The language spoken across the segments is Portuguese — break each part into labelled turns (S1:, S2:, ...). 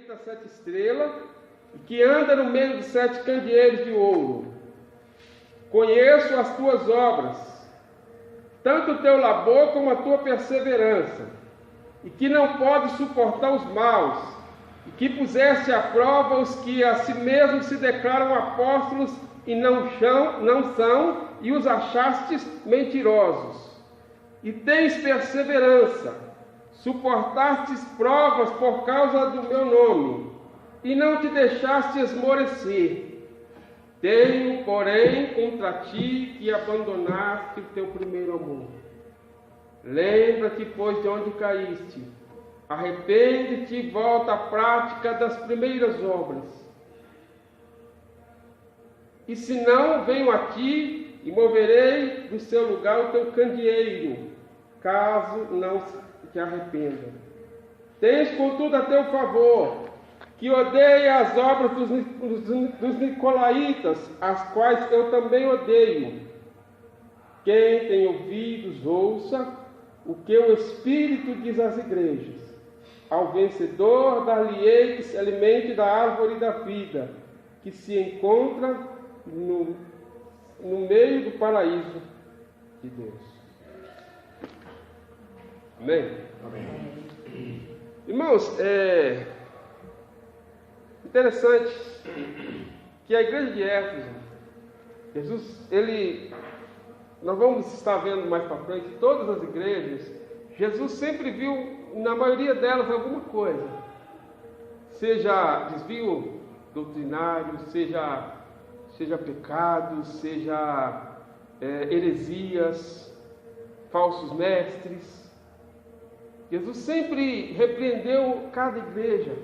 S1: das 7 estrelas e que anda no meio de 7 candeeiros de ouro. Conheço as tuas obras, tanto o teu labor como a tua perseverança, e que não podes suportar os maus, e que puseste à prova os que a si mesmos se declaram apóstolos e não são, e os achastes mentirosos. E tens perseverança, suportastes provas por causa do meu nome, e não te deixaste esmorecer. Tenho, porém, contra ti que abandonaste o teu primeiro amor. Lembra-te, pois, de onde caíste. Arrepende-te e volta à prática das primeiras obras. E se não, venho a ti e moverei do seu lugar o teu candeeiro, caso não te arrependa. Tens, contudo, a teu favor, que odeia as obras dos nicolaítas, as quais eu também odeio. Quem tem ouvidos, ouça o que o Espírito diz às igrejas. Ao vencedor dar-lhe-ei que se alimente da árvore da vida, que se encontra no meio do paraíso de Deus. Amém? Amém. Irmãos, interessante que a igreja de Éfeso, Jesus, nós vamos estar vendo mais para frente, todas as igrejas, Jesus sempre viu, na maioria delas, alguma coisa. Seja desvio doutrinário, seja pecados, seja heresias, falsos mestres. Jesus sempre repreendeu cada igreja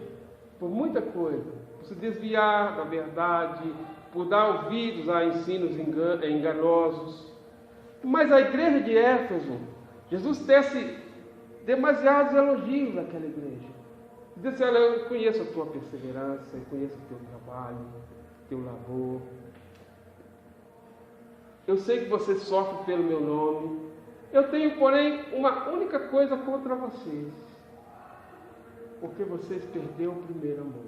S1: por muita coisa, por se desviar da verdade, por dar ouvidos a ensinos enganosos. Mas a igreja de Éfeso, Jesus tece demasiados elogios àquela igreja. Diz assim: olha, eu conheço a tua perseverança, eu conheço o teu trabalho, o teu labor. Eu sei que você sofre pelo meu nome. Eu tenho, porém, uma única coisa contra vocês, porque vocês perderam o primeiro amor.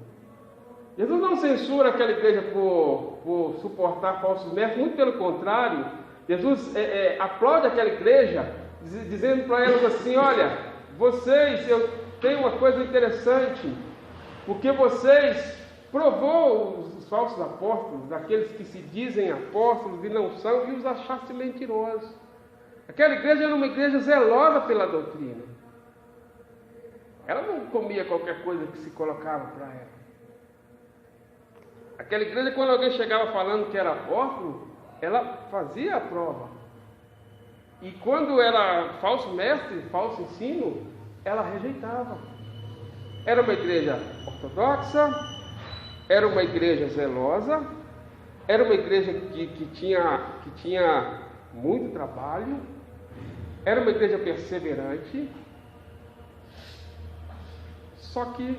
S1: Jesus não censura aquela igreja por suportar falsos mestres, muito pelo contrário. Jesus aplaude aquela igreja, dizendo para elas assim: olha, vocês, eu tenho uma coisa interessante, porque vocês provou os falsos apóstolos, aqueles que se dizem apóstolos e não são, e os achaste mentirosos. Aquela igreja era uma igreja zelosa pela doutrina. Ela não comia qualquer coisa que se colocava para ela. Aquela igreja, quando alguém chegava falando que era apóstolo, ela fazia a prova. E quando era falso mestre, falso ensino, ela rejeitava. Era uma igreja ortodoxa, era uma igreja zelosa, era uma igreja que tinha muito trabalho, era uma igreja perseverante, só que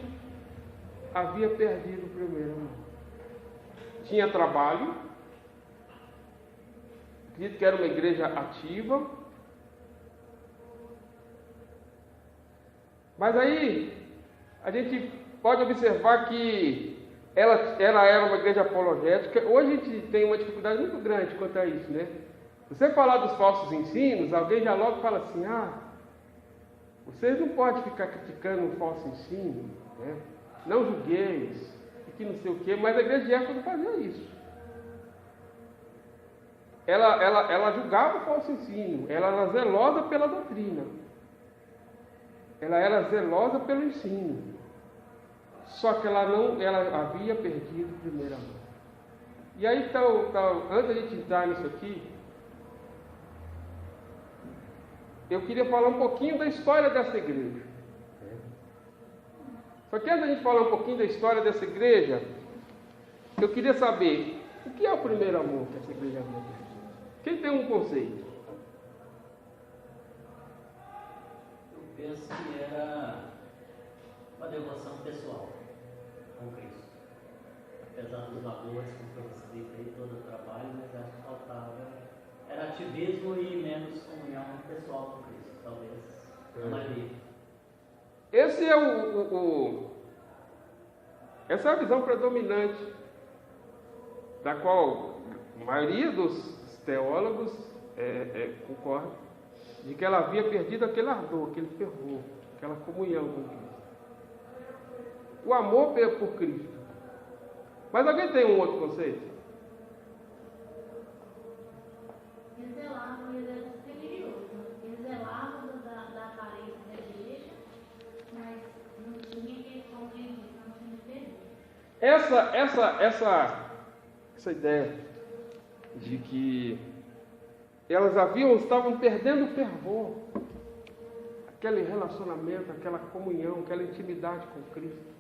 S1: havia perdido o primeiro amor. Tinha trabalho, acredito que era uma igreja ativa, mas aí a gente pode observar que ela era uma igreja apologética. Hoje a gente tem uma dificuldade muito grande quanto a isso, né? Se você falar dos falsos ensinos, alguém já logo fala assim: vocês não podem ficar criticando um falso ensino, né? Não julgueis, e que não sei o quê. Mas a igreja de Éfeso não fazia isso. Ela julgava o falso ensino, ela era zelosa pela doutrina, ela era zelosa pelo ensino, só que ela havia perdido o primeiro amor. E aí, antes da gente entrar nisso aqui, eu queria falar um pouquinho da história dessa igreja. Só que antes da gente falar um pouquinho da história dessa igreja, eu queria saber o que é o primeiro amor que essa igreja havia perdido. Quem tem um conceito?
S2: Eu penso que era uma devoção pessoal com Cristo. Apesar dos labores, como foi descrito aí, todo o trabalho, mas acho que faltava. Era ativismo e menos comunhão pessoal com Cristo, talvez. A maioria.
S1: Esse é Essa é a visão predominante, da qual a maioria dos teólogos concorda, de que ela havia perdido aquele ardor, aquele fervor, aquela comunhão com Cristo. O amor por Cristo. Mas alguém tem um outro conceito?
S3: Eles zelavam, eles eram religiosos. Eles zelavam da aparência da igreja, mas não tinha questão de não tinha diferença.
S1: Essa ideia de que elas estavam perdendo o fervor, aquele relacionamento, aquela comunhão, aquela intimidade com Cristo.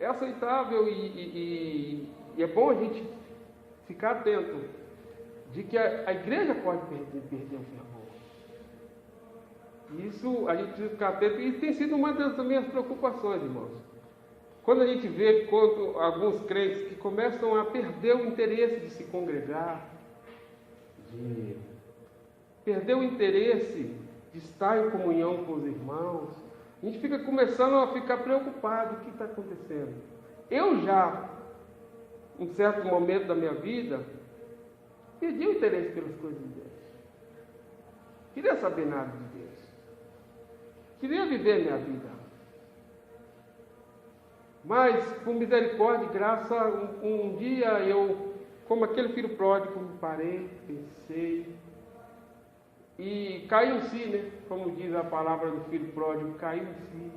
S1: É aceitável e é bom a gente ficar atento de que a igreja pode perder o fervor. Isso a gente precisa ficar atento e tem sido uma das minhas preocupações, irmãos. Quando a gente vê alguns crentes que começam a perder o interesse de se congregar, de perder o interesse de estar em comunhão com os irmãos, a gente fica começando a ficar preocupado com o que está acontecendo. Eu já, em certo momento da minha vida, perdi o interesse pelas coisas de Deus. Queria saber nada de Deus. Queria viver minha vida. Mas, por misericórdia e graça, um dia eu, como aquele filho pródigo, me parei, pensei, e caiu em si, né? Como diz a palavra do filho pródigo, caiu em si.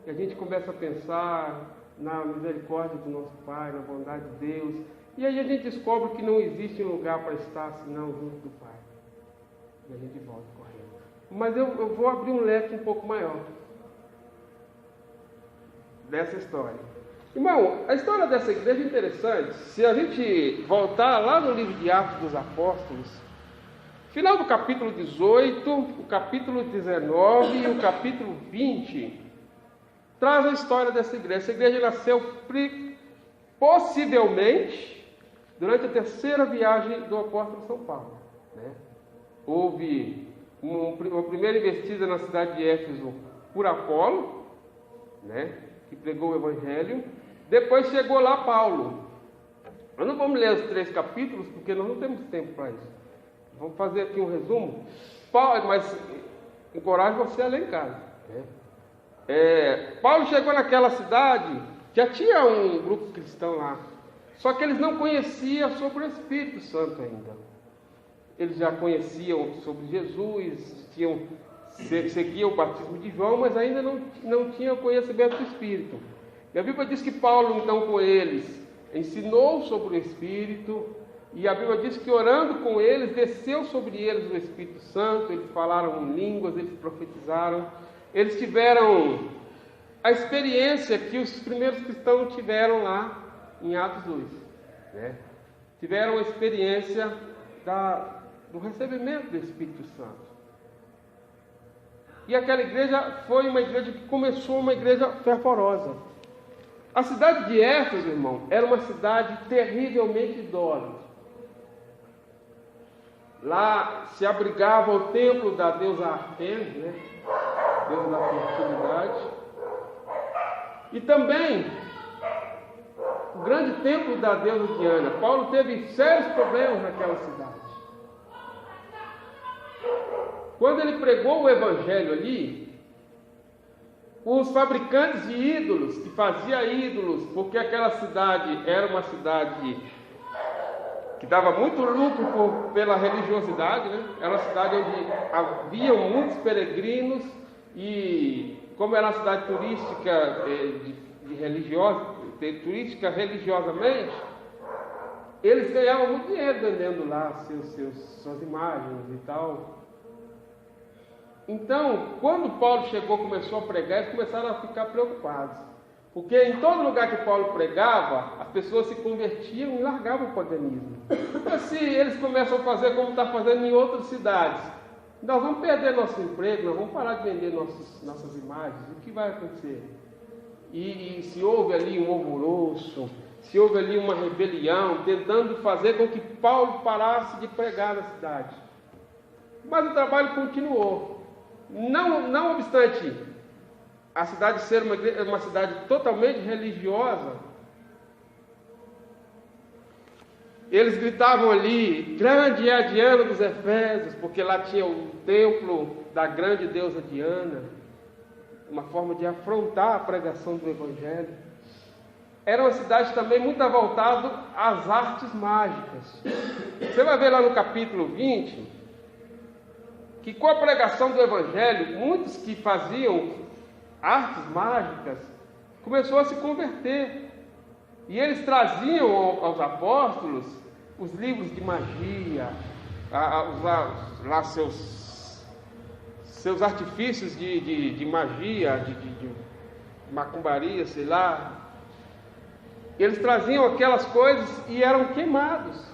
S1: E a gente começa a pensar na misericórdia do nosso Pai, na bondade de Deus. E aí a gente descobre que não existe lugar para estar senão junto do Pai. E a gente volta correndo. Mas eu vou abrir um leque um pouco maior dessa história. Irmão, a história dessa igreja é interessante. Se a gente voltar lá no livro de Atos dos Apóstolos, final do capítulo 18, o capítulo 19 e o capítulo 20, traz a história dessa igreja. Essa igreja nasceu possivelmente durante a terceira viagem do apóstolo São Paulo, né? Houve uma primeira investida na cidade de Éfeso por Apolo, né? Que pregou o evangelho. Depois chegou lá Paulo. Nós não vamos ler os 3 capítulos, porque nós não temos tempo para isso. Vamos fazer aqui um resumo. Mas encorajo você a ler em casa, né? Paulo chegou naquela cidade, já tinha um grupo cristão lá, só que eles não conheciam sobre o Espírito Santo ainda. Eles já conheciam sobre Jesus, seguiam o batismo de João, mas ainda não tinham conhecimento do Espírito. E a Bíblia diz que Paulo, então, com eles, ensinou sobre o Espírito, e a Bíblia diz que orando com eles, desceu sobre eles o Espírito Santo, eles falaram em línguas, eles profetizaram, eles tiveram a experiência que os primeiros cristãos tiveram lá em Atos 2, né? Tiveram a experiência do recebimento do Espírito Santo. E aquela igreja foi uma igreja que começou uma igreja fervorosa. A cidade de Éfeso, irmão, era uma cidade terrivelmente idólatra. Lá se abrigava o templo da deusa Artemis, né? Deusa da fertilidade. E também o grande templo da deusa Diana. Paulo teve sérios problemas naquela cidade. Quando ele pregou o evangelho ali, os fabricantes de ídolos, que faziam ídolos, porque aquela cidade era uma cidade que dava muito lucro pela religiosidade, né? Era uma cidade onde havia muitos peregrinos e, como era uma cidade turística turística religiosamente, eles ganhavam muito dinheiro vendendo lá suas imagens e tal. Então, quando Paulo começou a pregar, eles começaram a ficar preocupados. Porque em todo lugar que Paulo pregava, as pessoas se convertiam e largavam o paganismo. Mas se eles começam a fazer como está fazendo em outras cidades, nós vamos perder nosso emprego, nós vamos parar de vender nossas imagens, o que vai acontecer? E se houve ali um alvoroço, se houve ali uma rebelião, tentando fazer com que Paulo parasse de pregar na cidade. Mas o trabalho continuou. Não obstante a cidade ser uma cidade totalmente religiosa, eles gritavam ali: grande é a Diana dos Efésios, porque lá tinha o templo da grande deusa Diana, uma forma de afrontar a pregação do Evangelho. Era uma cidade também muito voltada às artes mágicas. Você vai ver lá no capítulo 20, que com a pregação do Evangelho, muitos que faziam artes mágicas começaram a se converter. E eles traziam aos apóstolos os livros de magia, lá seus artifícios de magia, de macumbaria, sei lá. Eles traziam aquelas coisas e eram queimados.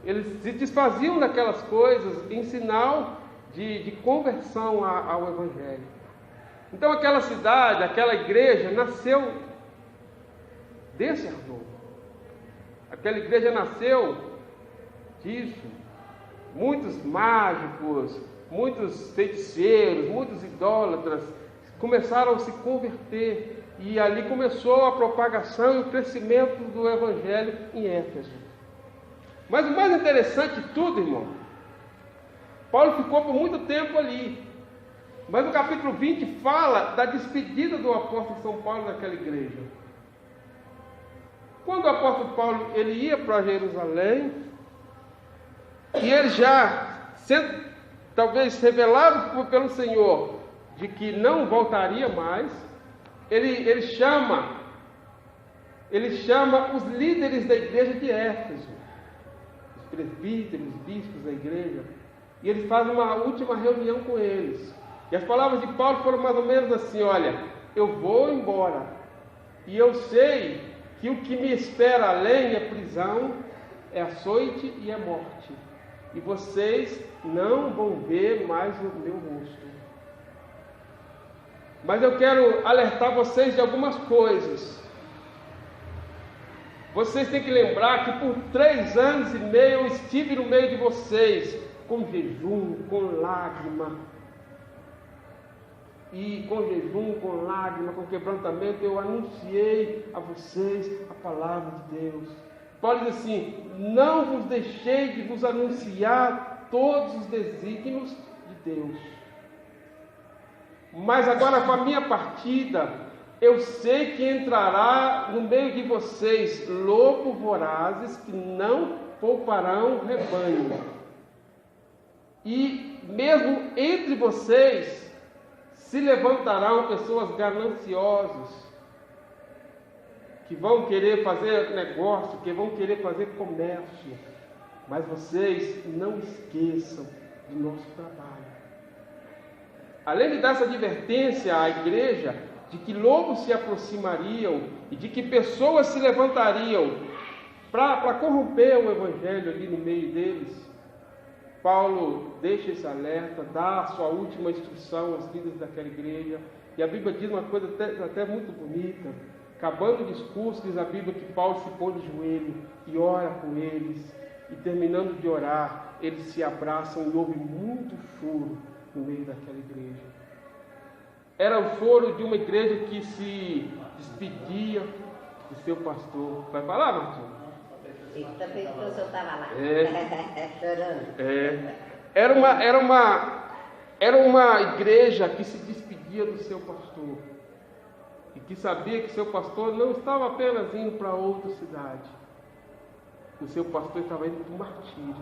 S1: Eles se desfaziam daquelas coisas em sinal de conversão ao Evangelho. Então aquela cidade, aquela igreja nasceu desse ardor. Aquela igreja nasceu disso. Muitos mágicos, muitos feiticeiros, muitos idólatras começaram a se converter. E ali começou a propagação e o crescimento do Evangelho em Éfeso. Mas o mais interessante de tudo, irmão, Paulo ficou por muito tempo ali. Mas no capítulo 20 fala da despedida do apóstolo São Paulo daquela igreja. Quando o apóstolo Paulo ele ia para Jerusalém, e ele já sendo talvez revelado pelo Senhor de que não voltaria mais, ele chama os líderes da igreja de Éfeso, os presbíteros, os bispos da igreja, e ele faz uma última reunião com eles. E as palavras de Paulo foram mais ou menos assim: olha, eu vou embora, e eu sei que o que me espera além é prisão, é açoite e é morte, e vocês não vão ver mais o meu rosto. Mas eu quero alertar vocês de algumas coisas. Vocês têm que lembrar que por 3 anos e meio eu estive no meio de vocês, com jejum, com lágrima, com quebrantamento, eu anunciei a vocês a palavra de Deus. Paulo diz assim: não vos deixei de vos anunciar todos os desígnios de Deus. Mas agora, com a minha partida, eu sei que entrará no meio de vocês lobos vorazes que não pouparão o rebanho. E mesmo entre vocês se levantarão pessoas gananciosas, que vão querer fazer negócio, que vão querer fazer comércio. Mas vocês não esqueçam do nosso trabalho. Além de dar essa advertência à igreja de que lobos se aproximariam e de que pessoas se levantariam para corromper o Evangelho ali no meio deles, Paulo deixa esse alerta, dá a sua última instrução aos líderes daquela igreja. E a Bíblia diz uma coisa até muito bonita. Acabando o discurso, diz a Bíblia que Paulo se põe de joelho e ora com eles. E terminando de orar, eles se abraçam e houve muito choro no meio daquela igreja. Era o choro de uma igreja que se despedia do seu pastor. Vai falar, Martinho?
S4: Também o senhor estava lá, chorando.
S1: Era uma igreja que se despedia do seu pastor. E que sabia que seu pastor não estava apenas indo para outra cidade. O seu pastor estava indo para o martírio.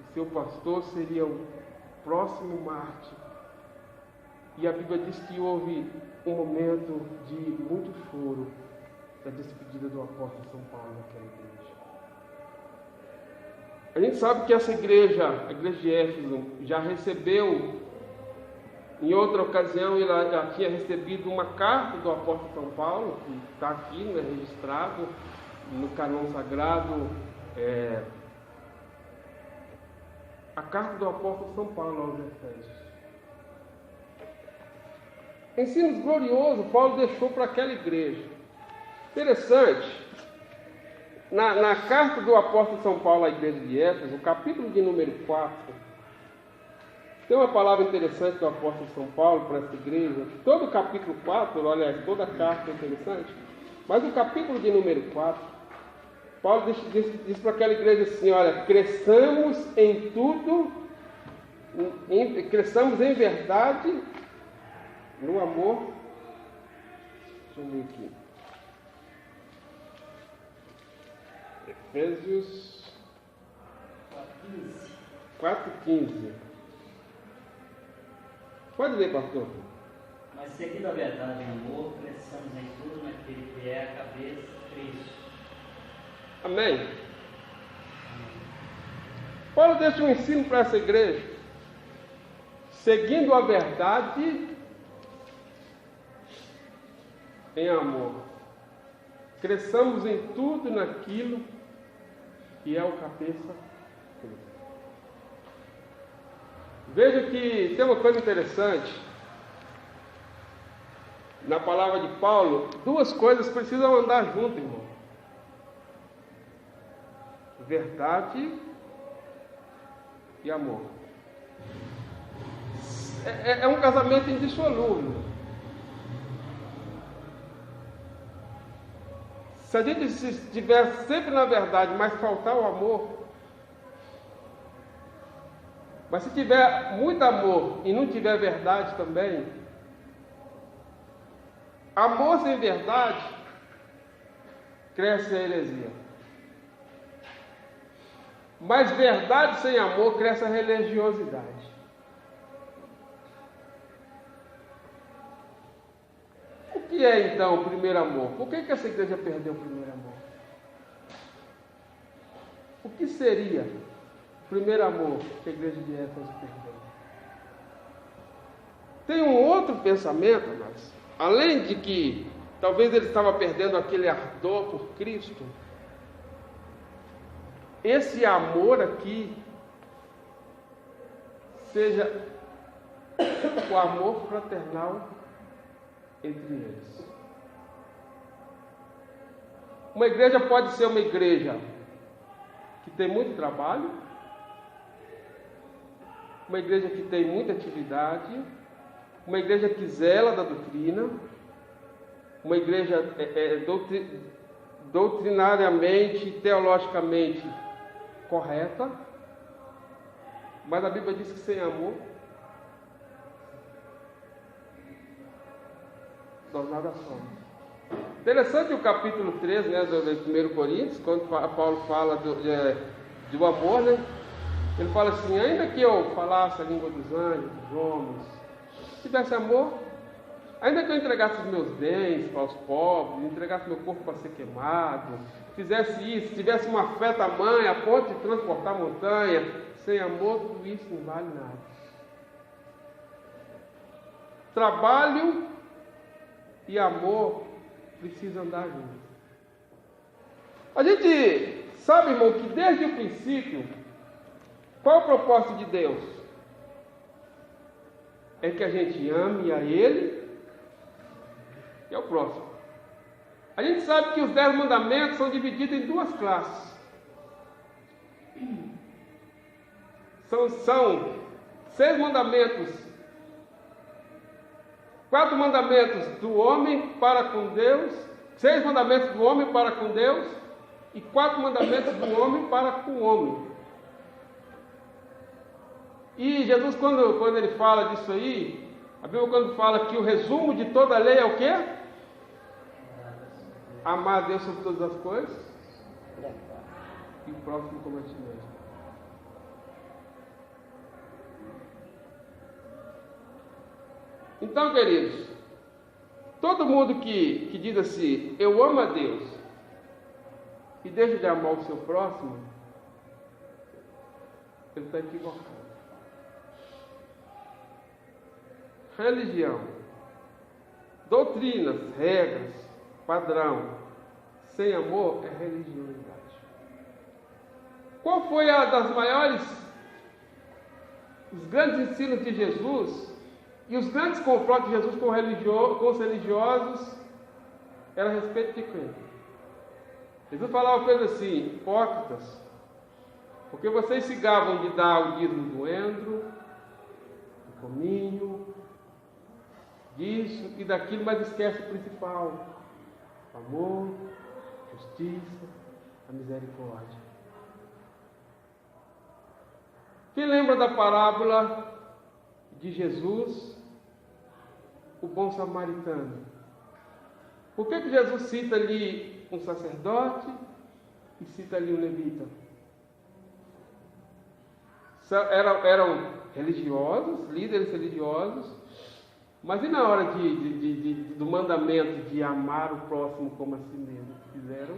S1: E seu pastor seria o próximo mártir. E a Bíblia diz que houve um momento de muito choro da despedida do apóstolo São Paulo naquela igreja. A gente sabe que essa igreja, a igreja de Éfeso, já recebeu, em outra ocasião, ela já tinha recebido uma carta do apóstolo São Paulo, que está aqui, né, registrado no cânon sagrado, a carta do apóstolo São Paulo aos Efésios. Ensinos gloriosos Paulo deixou para aquela igreja. Interessante, na carta do apóstolo São Paulo à igreja de Éfeso, o capítulo de número 4, Tem uma palavra interessante do apóstolo São Paulo para essa igreja. Todo o capítulo 4, aliás, toda a carta é interessante, mas o capítulo de número 4, Paulo diz para aquela igreja assim: olha, cresçamos em tudo, cresçamos em verdade, no amor. Deixa eu ver aqui. Efésios 4:15. Pode ler, pastor.
S2: Mas seguindo a verdade em amor, cresçamos em tudo naquele que é a cabeça, Cristo.
S1: Amém? Paulo deixa um ensino para essa igreja. Seguindo a verdade em amor. Cresçamos em tudo naquilo que é o cabeça Cristo. Veja que tem uma coisa interessante. Na palavra de Paulo, duas coisas precisam andar junto, irmão. Verdade e amor. É um casamento indissolúvel. Se a gente estiver sempre na verdade, mas faltar o amor, mas se tiver muito amor e não tiver verdade também, amor sem verdade cresce a heresia. Mas verdade sem amor cresce a religiosidade. O que é então o primeiro amor? Por que essa igreja perdeu o primeiro amor? O que seria o primeiro amor que a igreja de Éfeso perdeu? Tem um outro pensamento, mas além de que talvez ele estava perdendo aquele ardor por Cristo, esse amor aqui seja o amor fraternal entre eles. Uma igreja pode ser uma igreja que tem muito trabalho, uma igreja que tem muita atividade, uma igreja que zela da doutrina, uma igreja doutrinariamente, teologicamente correta, mas a Bíblia diz que sem amor nós nada somos. Interessante o capítulo 13, né, do 1 Coríntios, quando Paulo fala do amor, né? Ele fala assim: ainda que eu falasse a língua dos anjos, dos homens, se tivesse amor, ainda que eu entregasse os meus bens para os pobres, entregasse meu corpo para ser queimado, fizesse isso, tivesse uma fé tamanha a ponto de transportar montanha, sem amor, tudo isso não vale nada. Trabalho e amor precisam andar juntos. A gente sabe, irmão, que desde o princípio, qual é o propósito de Deus? É que a gente ame a Ele e ao próximo. A gente sabe que os 10 mandamentos são divididos em duas classes. São 6 mandamentos. 4 mandamentos do homem para com Deus, 6 mandamentos do homem para com Deus e 4 mandamentos do homem para com o homem. E Jesus, quando ele fala disso aí, a Bíblia quando fala que o resumo de toda a lei é o quê? Amar a Deus sobre todas as coisas e o próximo como a ti mesmo. Então, queridos, todo mundo que diz assim, eu amo a Deus, e deixa de amar o seu próximo, ele está equivocado. Religião, doutrinas, regras, padrão, sem amor é religiosidade. Qual foi a das maiores, os grandes ensinos de Jesus e os grandes confrontos de Jesus com os religiosos? Era a respeito de quem? Jesus falava coisas assim: hipócritas, porque vocês se gabam de dar o dízimo do endro, cominho, disso e daquilo, mas esquece o principal: o amor, a justiça, a misericórdia. Quem lembra da parábola de Jesus, o bom samaritano? Por que Jesus cita ali um sacerdote e cita ali um levita? Eram religiosos, líderes religiosos, mas e na hora do mandamento de amar o próximo como a si mesmo? Fizeram?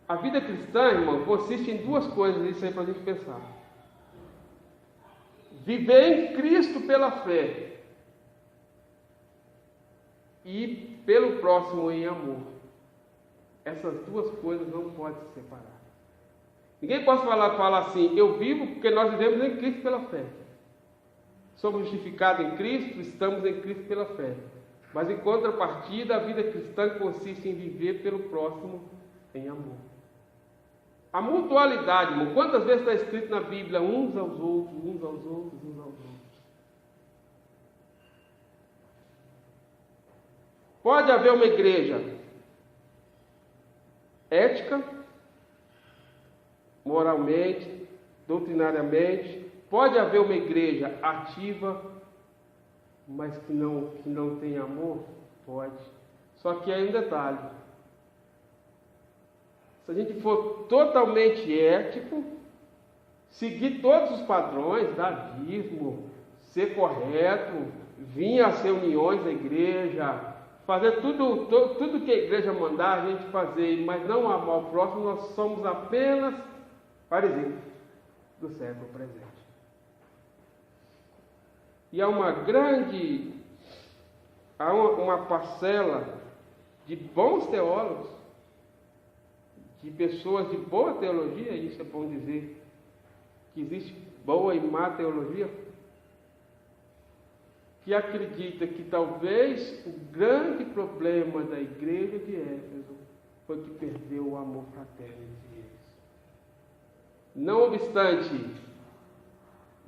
S1: A vida cristã, irmão, consiste em duas coisas, isso aí para a gente pensar: viver em Cristo pela fé e pelo próximo em amor. Essas duas coisas não podem se separar. Ninguém pode falar assim: eu vivo porque nós vivemos em Cristo pela fé. Somos justificados em Cristo, estamos em Cristo pela fé. Mas em contrapartida, a vida cristã consiste em viver pelo próximo em amor. A mutualidade, irmão, quantas vezes está escrito na Bíblia: uns aos outros, uns aos outros, uns aos outros. Pode haver uma igreja ética, moralmente, doutrinariamente. Pode haver uma igreja ativa, mas que não tem amor? Pode. Só que aí um detalhe: se a gente for totalmente ético, seguir todos os padrões, dar dízimo, ser correto, vir às reuniões da igreja, fazer tudo que a igreja mandar a gente fazer, mas não amar o próximo, nós somos apenas fariseus do século presente. E há uma parcela de bons teólogos, de pessoas de boa teologia, isso é bom dizer, que existe boa e má teologia, que acredita que talvez o grande problema da igreja de Éfeso foi que perdeu o amor fraterno entre eles. Não obstante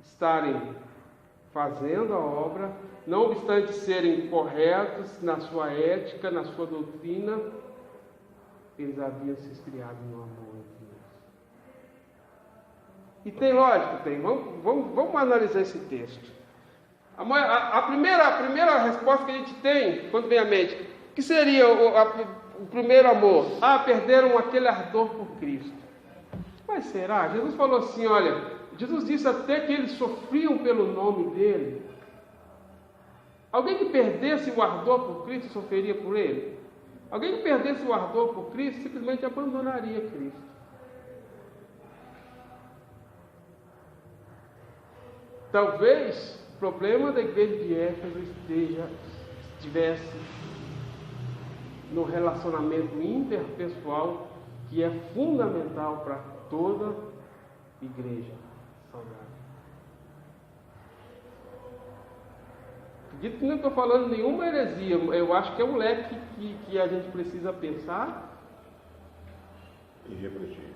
S1: estarem fazendo a obra, não obstante serem corretos na sua ética, na sua doutrina, eles haviam se esfriado no amor entre eles. E tem lógico, tem. Vamos analisar esse texto. A primeira resposta que a gente tem, quando vem à mente, que seria o primeiro amor? Perderam aquele ardor por Cristo. Mas será? Jesus falou assim, olha, Jesus disse até que eles sofriam pelo nome dele. Alguém que perdesse o ardor por Cristo sofreria por ele? Alguém que perdesse o ardor por Cristo simplesmente abandonaria Cristo. Talvez o problema da igreja de Éfeso estivesse no relacionamento interpessoal, que é fundamental para toda igreja saudável. Acredito que não estou falando nenhuma heresia, eu acho que é um leque que a gente precisa pensar
S5: e refletir.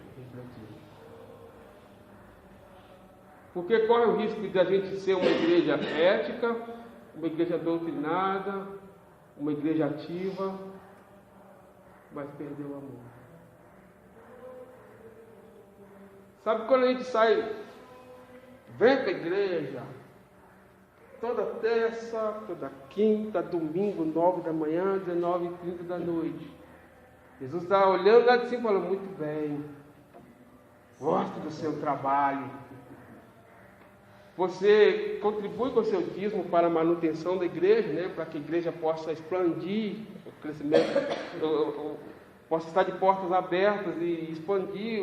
S1: Porque corre o risco de a gente ser uma igreja ética, uma igreja doutrinada, uma igreja ativa, mas perder o amor. Sabe quando a gente sai, vem para a igreja, toda terça, toda quinta, domingo, 9 da manhã, 19h30 da noite. Jesus está olhando lá de cima e falou, muito bem, gosto do seu trabalho. Você contribui com o seu dízimo para a manutenção da igreja, né, para que a igreja possa expandir o crescimento, possa estar de portas abertas e expandir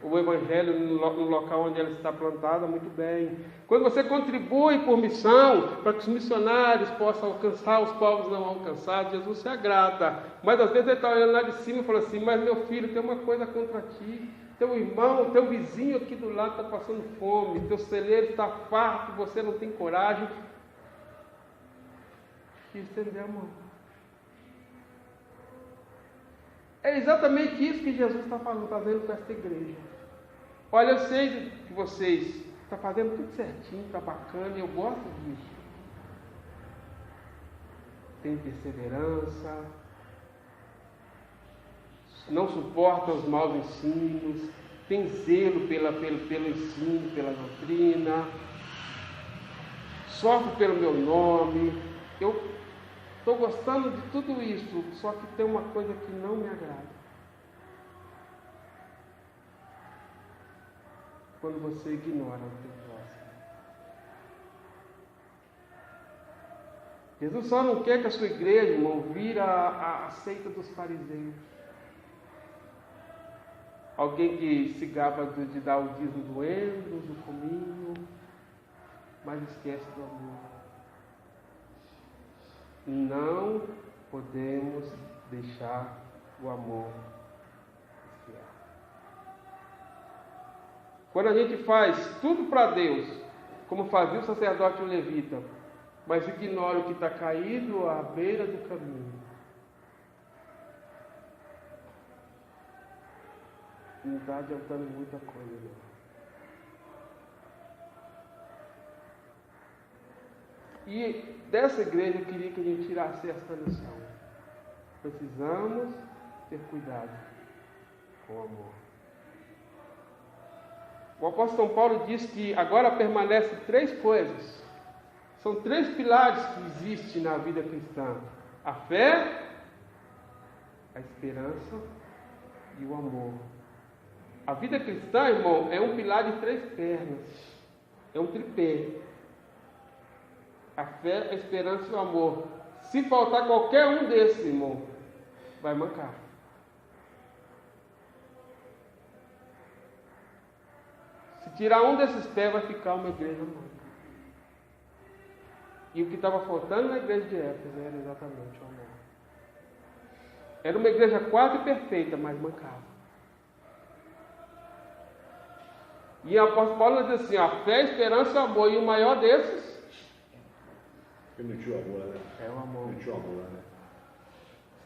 S1: o Evangelho no local onde ela está plantada, muito bem. Quando você contribui por missão, para que os missionários possam alcançar os povos não alcançados, Jesus se agrada. Mas às vezes ele está olhando lá de cima e fala assim, mas meu filho, tem uma coisa contra ti. Teu irmão, teu vizinho aqui do lado está passando fome, teu celeiro está farto, você não tem coragem de estender a mão. É exatamente isso que Jesus está fazendo com esta igreja. Olha, eu sei que vocês está fazendo tudo certinho, está bacana, e eu gosto disso. Tem perseverança, não suporta os maus ensinos, tem zelo pelo ensino, pela doutrina, sofre pelo meu nome. Eu estou gostando de tudo isso, só que tem uma coisa que não me agrada. Quando você ignora o teu próximo. Jesus só não quer que a sua igreja, irmão, vira a seita dos fariseus. Alguém que se gaba de dar o dízimo do endro, do cominho, mas esquece do amor. Não podemos deixar o amor esfriar. Quando a gente faz tudo para Deus, como fazia o sacerdote e o levita, mas ignora o que está caído à beira do caminho, não está adiantando muita coisa, não. E dessa igreja eu queria que a gente tirasse essa lição. Precisamos ter cuidado com o amor. O apóstolo São Paulo diz que agora permanecem 3 coisas. São 3 pilares que existem na vida cristã: a fé, a esperança e o amor. A vida cristã, irmão, é um pilar de 3 pernas. É um tripé. A fé, a esperança e o amor. Se faltar qualquer um desses, irmão, vai mancar. Se tirar um desses pés, vai ficar uma igreja manca. E o que estava faltando na igreja de Éfeso era exatamente o amor. Era uma igreja quase perfeita, mas mancava. E o apóstolo Paulo diz assim: a fé, a esperança e o amor. E o maior desses?
S5: Porque não tinha amor, né?
S1: É o amor.
S5: Não tinha amor, né?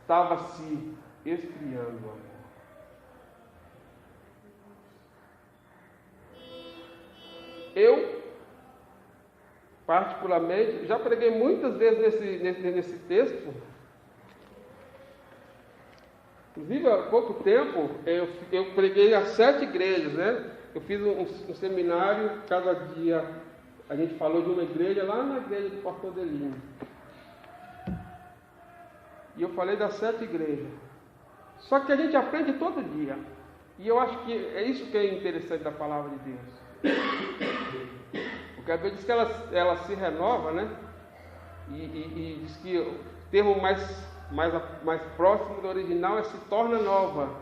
S1: Estava se esfriando o amor. Eu, particularmente, já preguei muitas vezes nesse texto. Inclusive, há pouco tempo, eu preguei a 7 igrejas, né? Eu fiz um seminário, cada dia a gente falou de uma igreja lá na igreja de Porto Adelino. E eu falei das 7 igrejas. Só que a gente aprende todo dia. E eu acho que é isso que é interessante da palavra de Deus. Porque a Bíblia diz que ela se renova, né? E diz que o termo mais próximo do original é se torna nova.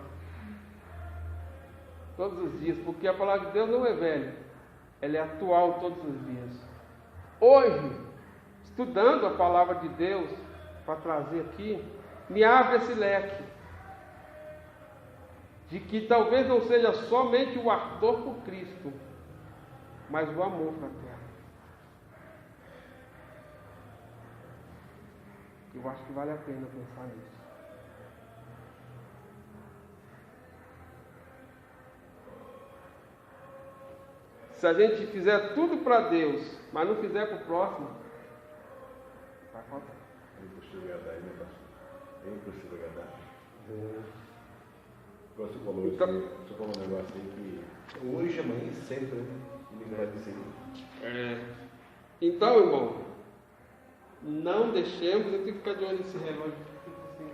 S1: Todos os dias. Porque a palavra de Deus não é velha. Ela é atual todos os dias. Hoje, estudando a palavra de Deus, para trazer aqui, me abre esse leque. De que talvez não seja somente o ardor por Cristo, mas o amor fraterno. Eu acho que vale a pena pensar nisso. Se a gente fizer tudo para Deus, mas não fizer para o próximo, vai faltar.
S5: É impossível agradar, né, pastor? É impossível agradar. Você falou,
S1: Então,
S5: você falou um negócio aí que hoje, amanhã e sempre, né? E me agradecer.
S1: Então, irmão, não deixemos, eu tenho que ficar de olho nesse relógio, assim,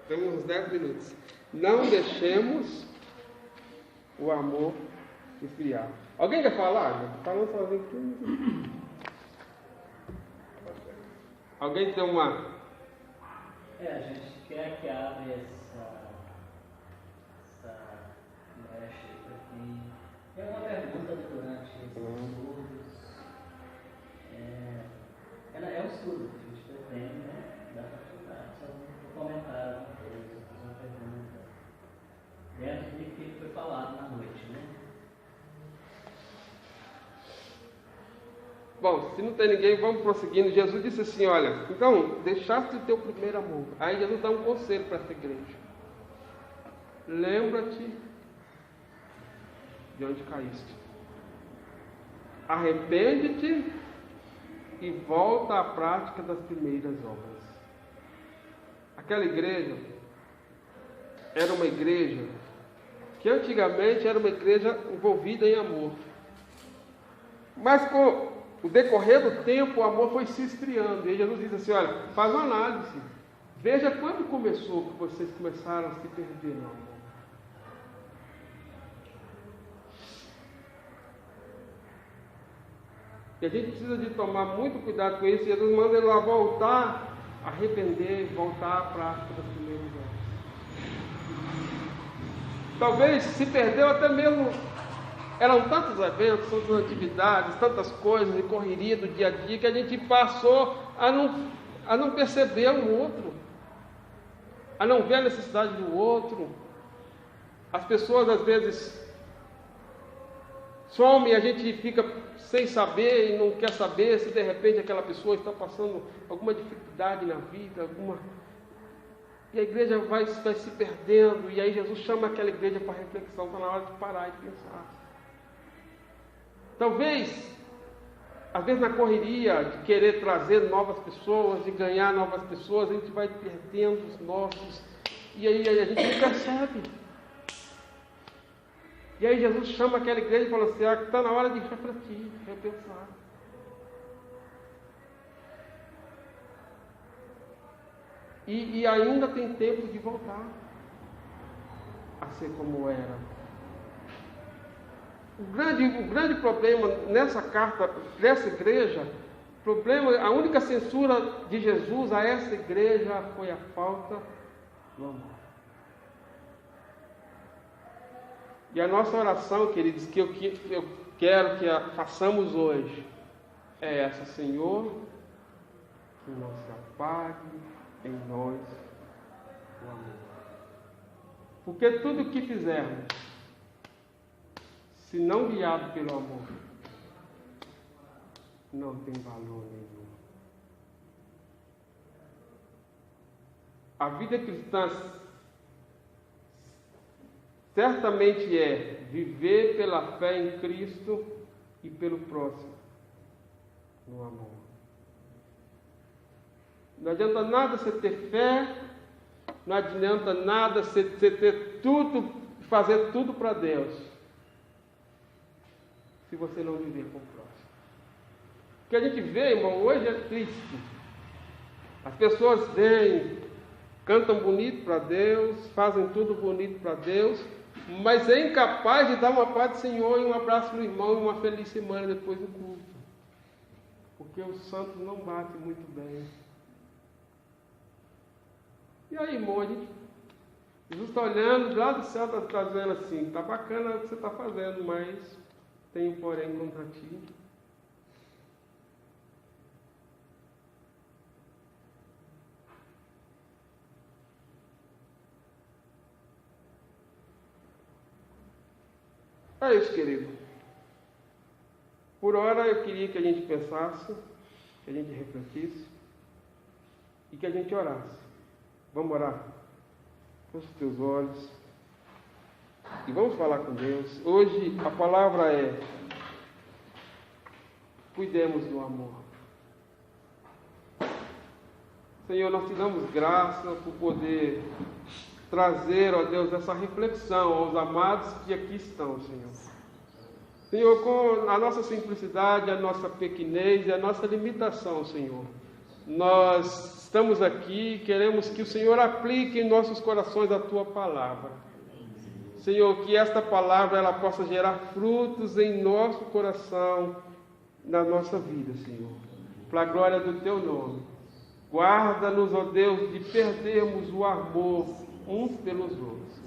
S1: temos uns 10 minutos. Não deixemos o amor esfriar. Alguém quer falar? Estou falando sozinho aqui. Alguém tem uma...
S2: A gente quer que abra essa brecha aí para quem tem uma pergunta durante esses estudos. É um estudo que a gente pretende, né? Da faculdade. Só um comentário, uma pergunta. Dentro do que foi falado na noite, né?
S1: Bom, se não tem ninguém, vamos prosseguindo. Jesus disse assim, olha, então, deixaste o teu primeiro amor. Aí Jesus dá um conselho para essa igreja. Lembra-te de onde caíste. arrepende-te e volta à prática das primeiras obras. Aquela igreja era uma igreja que antigamente era uma igreja envolvida em amor. Mas com o decorrer do tempo, o amor foi se esfriando. E Jesus diz assim, olha, faz uma análise. Veja quando começou que vocês começaram a se perder no amor. E a gente precisa de tomar muito cuidado com isso. E Jesus manda ele lá voltar, arrepender, voltar à prática das primeiras obras. Talvez se perdeu até mesmo. Eram tantos eventos, tantas atividades, tantas coisas e correria do dia a dia que a gente passou a não perceber o outro, a não ver a necessidade do outro. As pessoas às vezes somem e a gente fica sem saber e não quer saber se de repente aquela pessoa está passando alguma dificuldade na vida, e a igreja vai se perdendo, e aí Jesus chama aquela igreja para reflexão, está na hora de parar e pensar. Talvez, às vezes na correria de querer trazer novas pessoas, de ganhar novas pessoas, a gente vai perdendo os nossos, e aí a gente não percebe. E aí Jesus chama aquela igreja e fala assim, está na hora de refletir, repensar. E ainda tem tempo de voltar a ser como era. O grande problema nessa carta, dessa igreja, a única censura de Jesus a essa igreja foi a falta do amor. E a nossa oração, queridos, que eu quero que façamos hoje, é essa: Senhor, que não se apague em nós o amor. Porque tudo o que fizermos, se não guiado pelo amor, não tem valor nenhum. A vida cristã certamente é viver pela fé em Cristo e pelo próximo no amor. Não adianta nada você ter fé, não adianta nada você ter tudo, fazer tudo para Deus, se você não viver com o próximo. O que a gente vê, irmão, hoje é triste. As pessoas vêm, cantam bonito para Deus, fazem tudo bonito para Deus, mas é incapaz de dar uma paz do Senhor e um abraço no irmão e uma feliz semana depois do culto. Porque os santos não batem muito bem. E aí, irmão, Jesus está olhando lá do céu, está dizendo assim, está bacana o que você está fazendo, mas tem um porém contra ti. É isso, querido. Por hora eu queria que a gente pensasse, que a gente refletisse e que a gente orasse. Vamos orar? Fecha os teus olhos e vamos falar com Deus. Hoje a palavra é: cuidemos do amor. Senhor, nós te damos graça por poder trazer, ó Deus, essa reflexão aos amados que aqui estão, Senhor. Senhor, com a nossa simplicidade, a nossa pequenez e a nossa limitação, Senhor, nós estamos aqui e queremos que o Senhor aplique em nossos corações a Tua palavra. Senhor, que esta palavra ela possa gerar frutos em nosso coração, na nossa vida, Senhor, para a glória do Teu nome. Guarda-nos, ó Deus, de perdermos o amor uns pelos outros.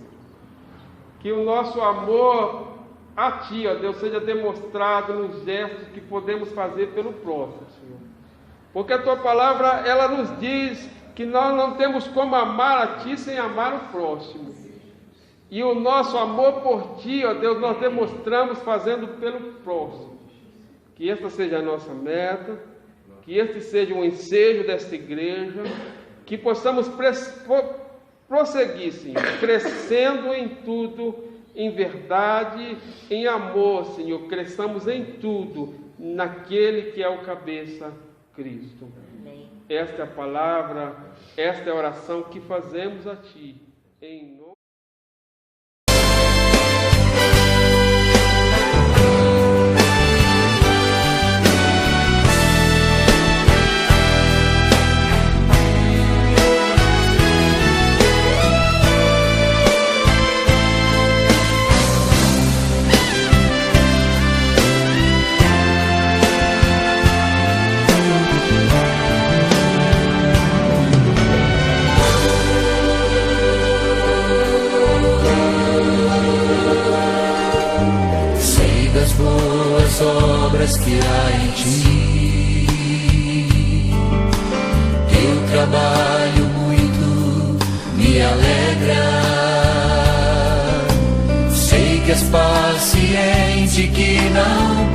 S1: Que o nosso amor a Ti, ó Deus, seja demonstrado nos gestos que podemos fazer pelo próximo, Senhor. Porque a Tua palavra, ela nos diz que nós não temos como amar a Ti sem amar o próximo. E o nosso amor por Ti, ó Deus, nós demonstramos fazendo pelo próximo. Que esta seja a nossa meta, que este seja o ensejo desta igreja, que possamos prosseguir, Senhor, crescendo em tudo, em verdade, em amor, Senhor, cresçamos em tudo, naquele que é o cabeça, Cristo. Esta é a palavra, esta é a oração que fazemos a Ti, em nome.
S6: Obras que há em ti, teu trabalho muito me alegra. Sei que és paciente, que não